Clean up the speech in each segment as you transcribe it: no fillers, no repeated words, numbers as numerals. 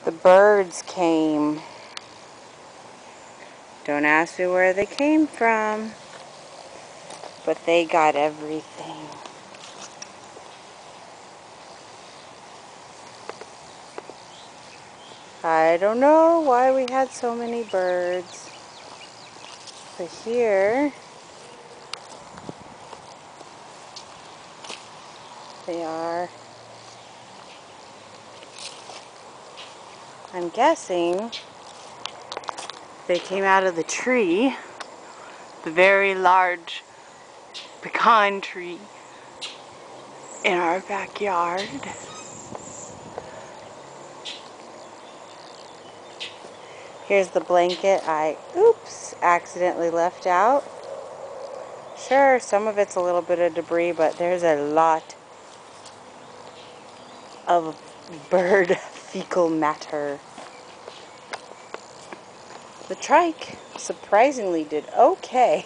The birds came. Don't ask me where they came from, but they got everything. I don't know why we had so many birds, but here they are. I'm guessing they came out of the tree, the very large pecan tree in our backyard. Here's the blanket I, accidentally left out. Sure, some of it's a little bit of debris, but there's a lot of bird fecal matter. The trike surprisingly did okay.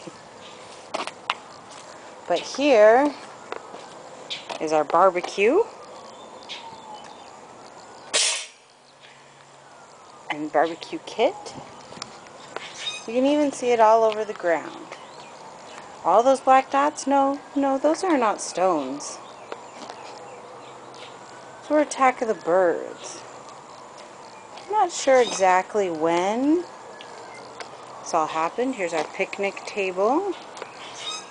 But here is our barbecue and barbecue kit. You can even see it all over the ground. All those black dots? No, those are not stones. Those were Attack of the Birds. I'm not sure exactly when this all happened. Here's our picnic table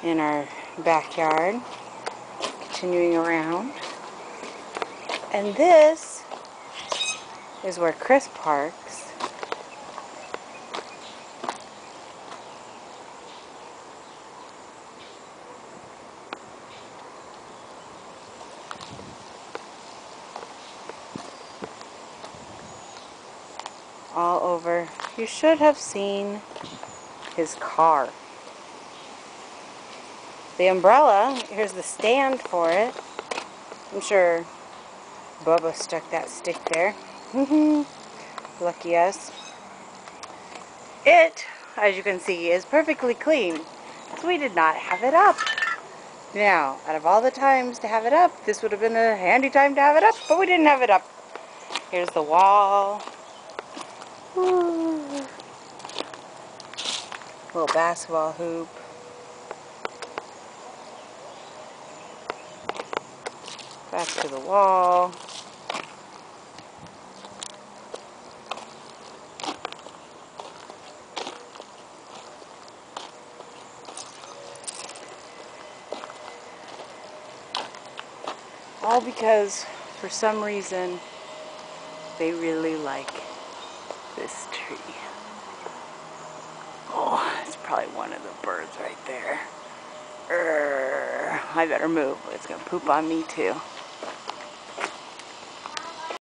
in our backyard. Continuing around. And this is where Chris parks. All over. You should have seen his car. The umbrella, here's the stand for it. I'm sure Bubba stuck that stick there. Lucky us. It, as you can see, is perfectly clean. So we did not have it up. Now, out of all the times to have it up, this would have been a handy time to have it up, but we didn't have it up. Here's the wall. Little basketball hoop. Back to the wall. All because, for some reason, they really like this tree. Oh, it's probably one of the birds right there. I better move. It's gonna poop on me too.